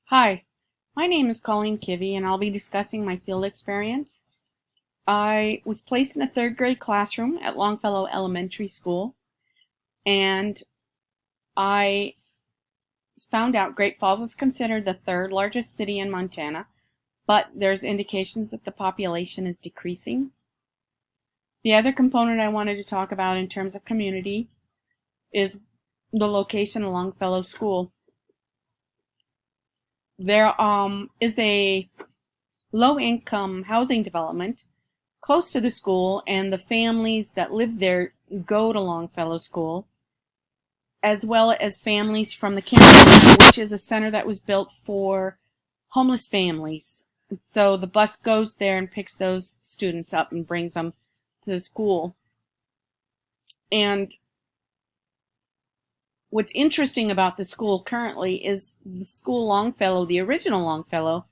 Hi, my name is Colleen Kivy and I'll be discussing my field experience. I was placed in a third grade classroom at Longfellow Elementary School, and I found out Great Falls is considered the third largest city in Montana, but there's indications that the population is decreasing. The other component I wanted to talk about in terms of community is the location of Longfellow School. There is a low-income housing development close to the school, and the families that live there go to Longfellow School, as well as families from the campus, which is a center that was built for homeless families. So the bus goes there and picks those students up and brings them to the school. And what's interesting about the school currently is the school Longfellow, the original Longfellow,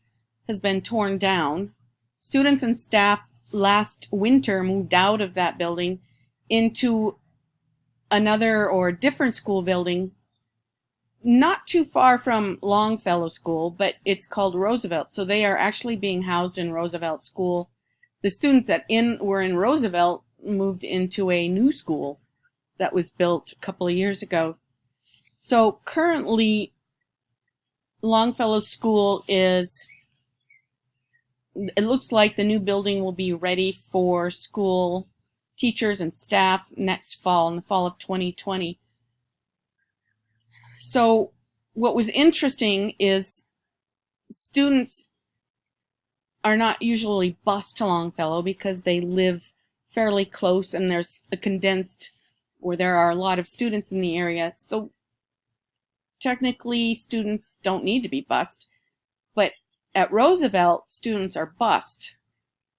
has been torn down. Students and staff last winter moved out of that building into another or different school building not too far from Longfellow School, but it's called Roosevelt. So they are actually being housed in Roosevelt School. The students that were in Roosevelt moved into a new school that was built a couple of years ago. So currently Longfellow School it looks like the new building will be ready for school teachers and staff next fall, in the fall of 2020. So what was interesting is students are not usually bused to Longfellow because they live fairly close and there's a condensed, or there are a lot of students in the area. So technically students don't need to be bused, but at Roosevelt, students are bused.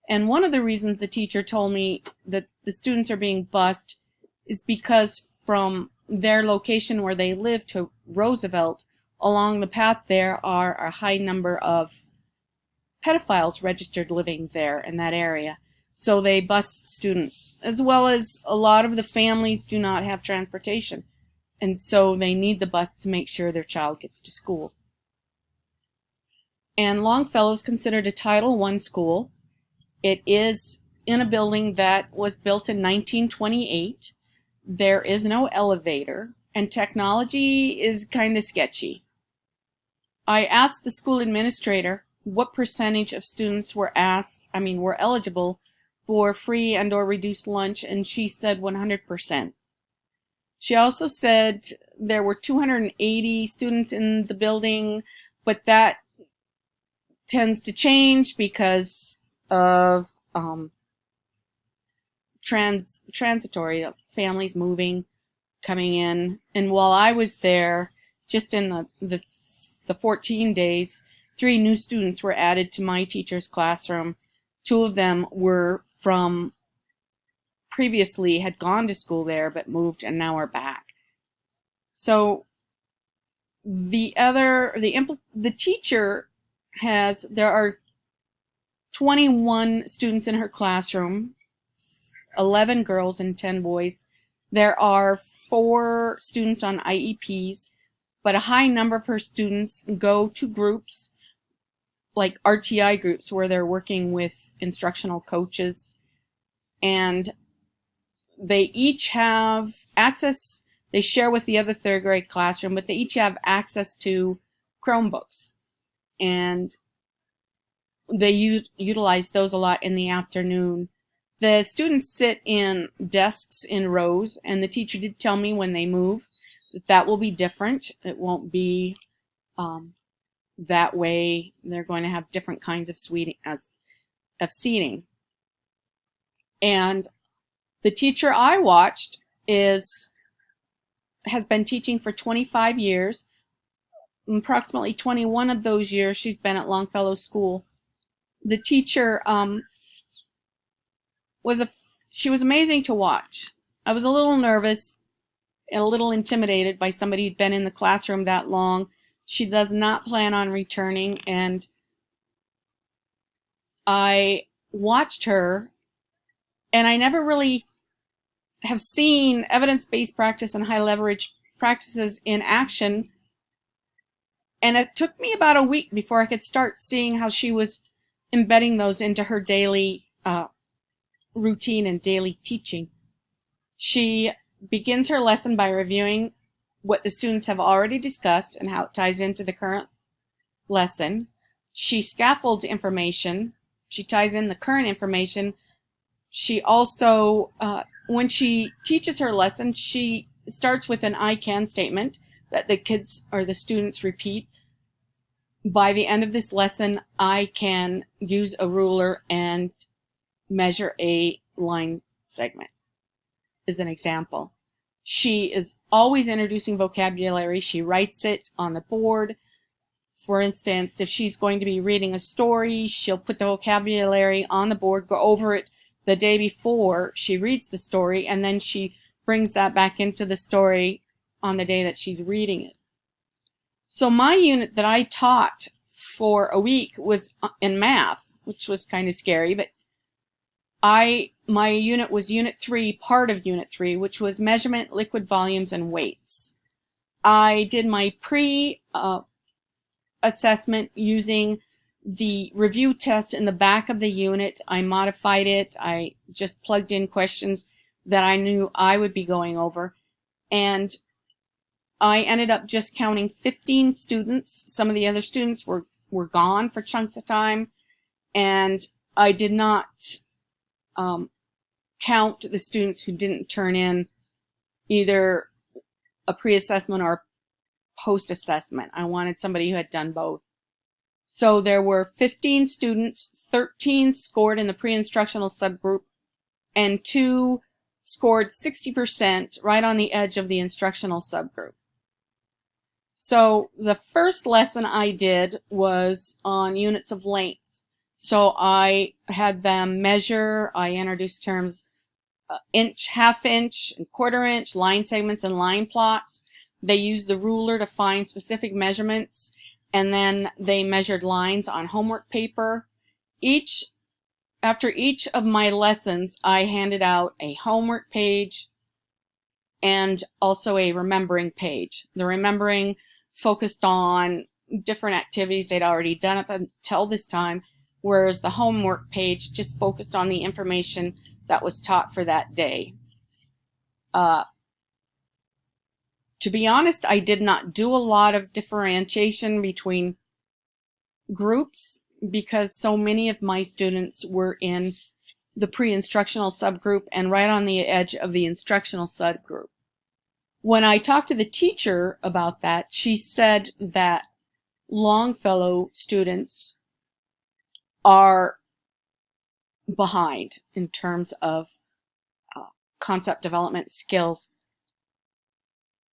And one of the reasons the teacher told me that the students are being bused is because from their location where they live to Roosevelt, along the path there are a high number of pedophiles registered living there in that area. So they bus students, as well as a lot of the families do not have transportation. And so they need the bus to make sure their child gets to school. And Longfellow is considered a Title I school. It is in a building that was built in 1928. There is no elevator, and technology is kind of sketchy. I asked the school administrator what percentage of students were eligible for free and or reduced lunch, and she said 100%. She also said there were 280 students in the building, but that tends to change because of transitory families moving, coming in. And while I was there, just in the 14 days, 3 new students were added to my teacher's classroom. 2 of them were from previously had gone to school there but moved and now are back. So there are 21 students in her classroom, 11 girls and 10 boys. There are 4 students on IEPs, but a high number of her students go to groups like RTI groups where they're working with instructional coaches, and they each have access. They share with the other third grade classroom, but they each have access to Chromebooks, and they utilize those a lot in the afternoon. The students sit in desks in rows, and the teacher did tell me when they move that will be different. It won't be that way. They're going to have different kinds of seating. And the teacher I watched has been teaching for 25 years. Approximately 21 of those years she's been at Longfellow School. The teacher she was amazing to watch. I was a little nervous and a little intimidated by somebody who'd been in the classroom that long. She does not plan on returning, and I watched her, and I never really have seen evidence-based practice and high leverage practices in action And it took me about a week before I could start seeing how she was embedding those into her daily routine and daily teaching. She begins her lesson by reviewing what the students have already discussed and how it ties into the current lesson. She scaffolds information. She ties in the current information. She also, when she teaches her lesson, she starts with an I can statement that the kids or the students repeat. By the end of this lesson, I can use a ruler and measure a line segment, as an example. She is always introducing vocabulary. She writes it on the board. For instance, if she's going to be reading a story, she'll put the vocabulary on the board, go over it the day before she reads the story, and then she brings that back into the story on the day that she's reading it. So my unit that I taught for a week was in math, which was kind of scary, but my unit was Unit 3, part of Unit 3, which was measurement, liquid volumes, and weights. I did my pre-assessment using the review test in the back of the unit. I modified it. I just plugged in questions that I knew I would be going over. And I ended up just counting 15 students. Some of the other students were gone for chunks of time. And I did not count the students who didn't turn in either a pre-assessment or post-assessment. I wanted somebody who had done both. So there were 15 students, 13 scored in the pre-instructional subgroup, and 2 scored 60%, right on the edge of the instructional subgroup. So the first lesson I did was on units of length. So I had them measure. I introduced terms inch, half inch, and quarter inch, line segments, and line plots. They used the ruler to find specific measurements, and then they measured lines on homework paper. After each of my lessons, I handed out a homework page and also a remembering page. The remembering focused on different activities they'd already done up until this time, whereas the homework page just focused on the information that was taught for that day. To be honest, I did not do a lot of differentiation between groups because so many of my students were in the pre-instructional subgroup and right on the edge of the instructional subgroup. When I talked to the teacher about that, she said that Longfellow students are behind in terms of concept development skills.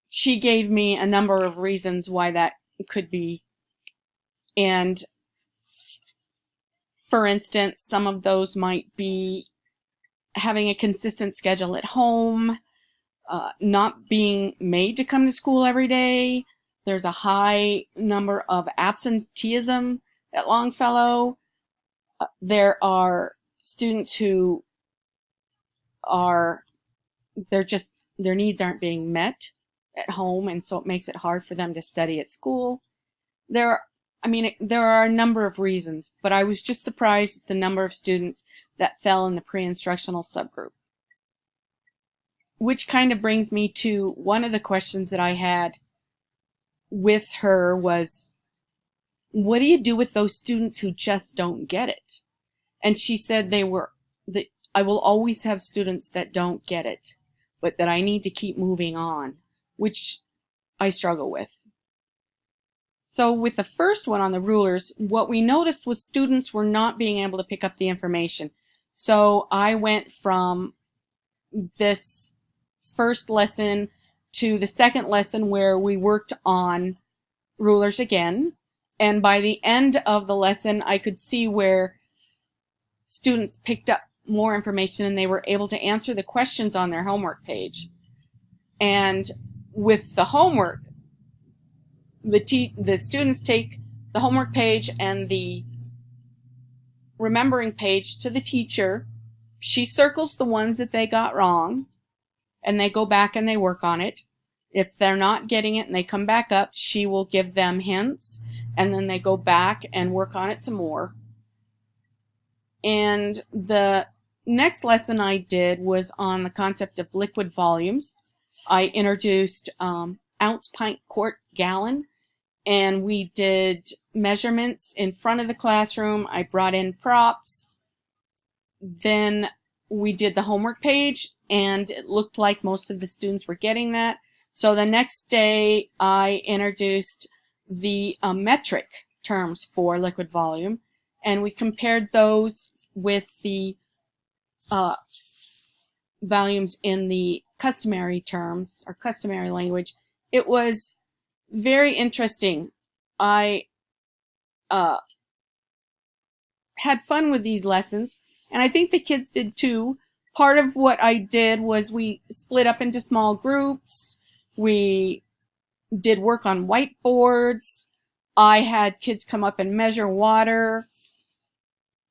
She gave me a number of reasons why that could be. And for instance, some of those might be having a consistent schedule at home, not being made to come to school every day. There's a high number of absenteeism at Longfellow. There are students who their needs aren't being met at home, and so it makes it hard for them to study at school. There are a number of reasons, but I was just surprised at the number of students that fell in the pre-instructional subgroup. Which kind of brings me to one of the questions that I had with her was, what do you do with those students who just don't get it? And she said I will always have students that don't get it, but that I need to keep moving on, which I struggle with. So with the first one on the rulers, what we noticed was students were not being able to pick up the information. So I went from this first lesson to the second lesson where we worked on rulers again. And by the end of the lesson, I could see where students picked up more information and they were able to answer the questions on their homework page. And with the homework, the students take the homework page and the remembering page to the teacher. She circles the ones that they got wrong, and they go back and they work on it. If they're not getting it and they come back up, she will give them hints, and then they go back and work on it some more. And the next lesson I did was on the concept of liquid volumes. I introduced ounce, pint, quart, gallon, and we did measurements in front of the classroom. I brought in props. Then we did the homework page, and it looked like most of the students were getting that. So the next day, I introduced the metric terms for liquid volume, and we compared those with the volumes in the customary terms or customary language. It was very interesting. I had fun with these lessons, and I think the kids did too. Part of what I did was we split up into small groups. We did work on whiteboards. I had kids come up and measure water.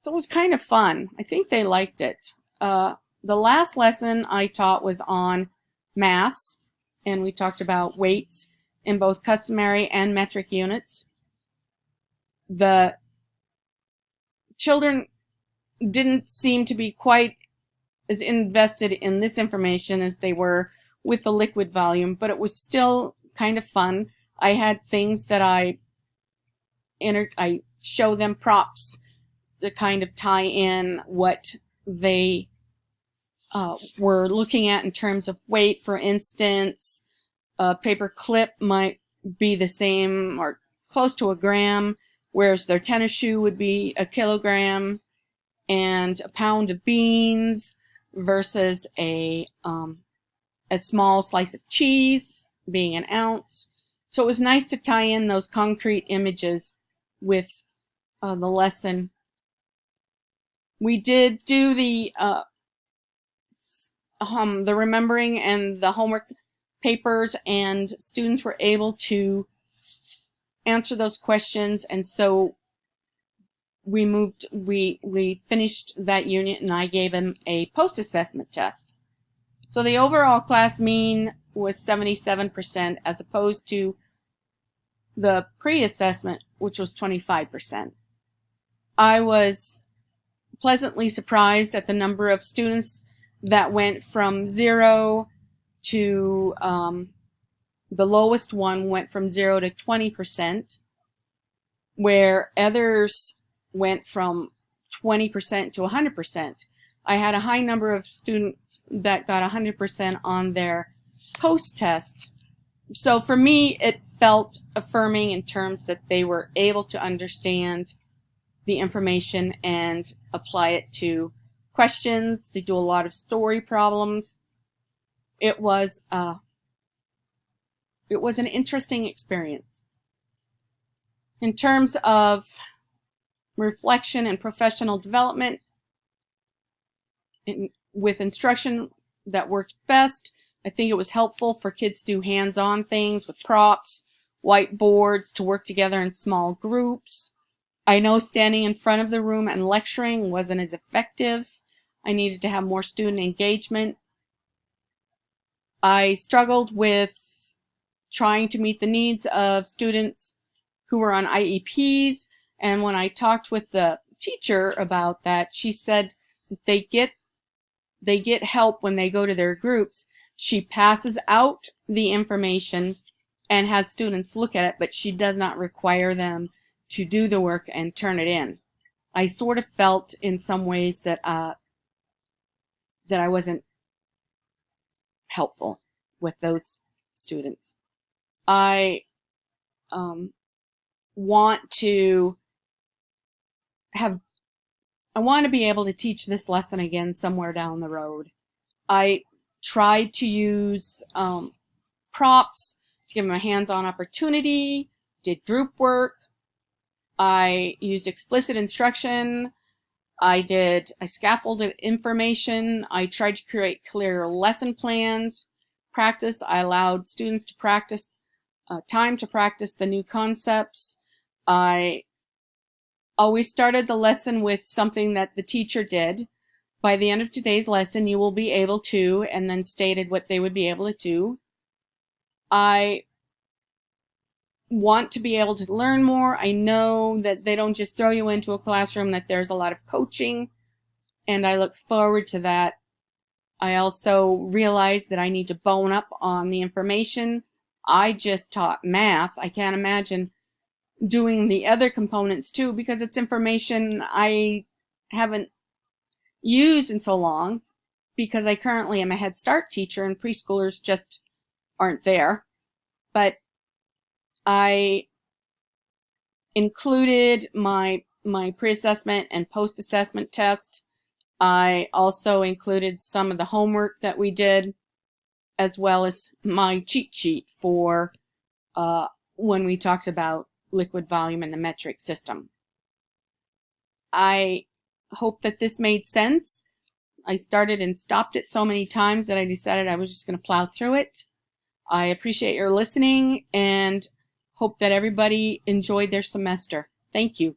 So it was kind of fun. I think they liked it. The last lesson I taught was on mass, and we talked about weights in both customary and metric units. The children didn't seem to be quite as invested in this information as they were with the liquid volume, but it was still kind of fun. I had things that I show them props to kind of tie in what they were looking at in terms of weight. For instance, a paper clip might be the same or close to a gram, whereas their tennis shoe would be a kilogram, and a pound of beans versus a small slice of cheese being an ounce. So it was nice to tie in those concrete images with the lesson. We did do the remembering and the homework papers, and students were able to answer those questions, and so we finished that unit, and I gave them a post-assessment test. So the overall class mean was 77% as opposed to the pre-assessment, which was 25%. I was pleasantly surprised at the number of students that went from 0 to the lowest one went from 0 to 20%, where others went from 20% to 100%. I had a high number of students that got 100% on their post-test. So for me, it felt affirming in terms that they were able to understand the information and apply it to questions. They do a lot of story problems. It was an interesting experience. In terms of reflection and professional development, with instruction that worked best, I think it was helpful for kids to do hands-on things with props, whiteboards, to work together in small groups. I know standing in front of the room and lecturing wasn't as effective. I needed to have more student engagement. I struggled with trying to meet the needs of students who were on IEPs, and when I talked with the teacher about that, she said that they get help when they go to their groups. She passes out the information and has students look at it, but she does not require them to do the work and turn it in. I sort of felt in some ways that I wasn't helpful with those students. I want to be able to teach this lesson again somewhere down the road. I tried to use props to give them a hands-on opportunity, did group work. I used explicit instruction. I scaffolded information. I tried to create clear lesson plans. Practice. I allowed students to practice, time to practice the new concepts. I always started the lesson with something that the teacher did. By the end of today's lesson, you will be able to, and then stated what they would be able to do. I want to be able to learn more. I know that they don't just throw you into a classroom, that there's a lot of coaching, and I look forward to that. I also realize that I need to bone up on the information. I just taught math. I can't imagine doing the other components too, because it's information I haven't used in so long, because I currently am a Head Start teacher and preschoolers just aren't there. But I included my pre-assessment and post-assessment test. I also included some of the homework that we did, as well as my cheat sheet for when we talked about liquid volume and the metric system. I hope that this made sense. I started and stopped it so many times that I decided I was just going to plow through it. I appreciate your listening and hope that everybody enjoyed their semester. Thank you.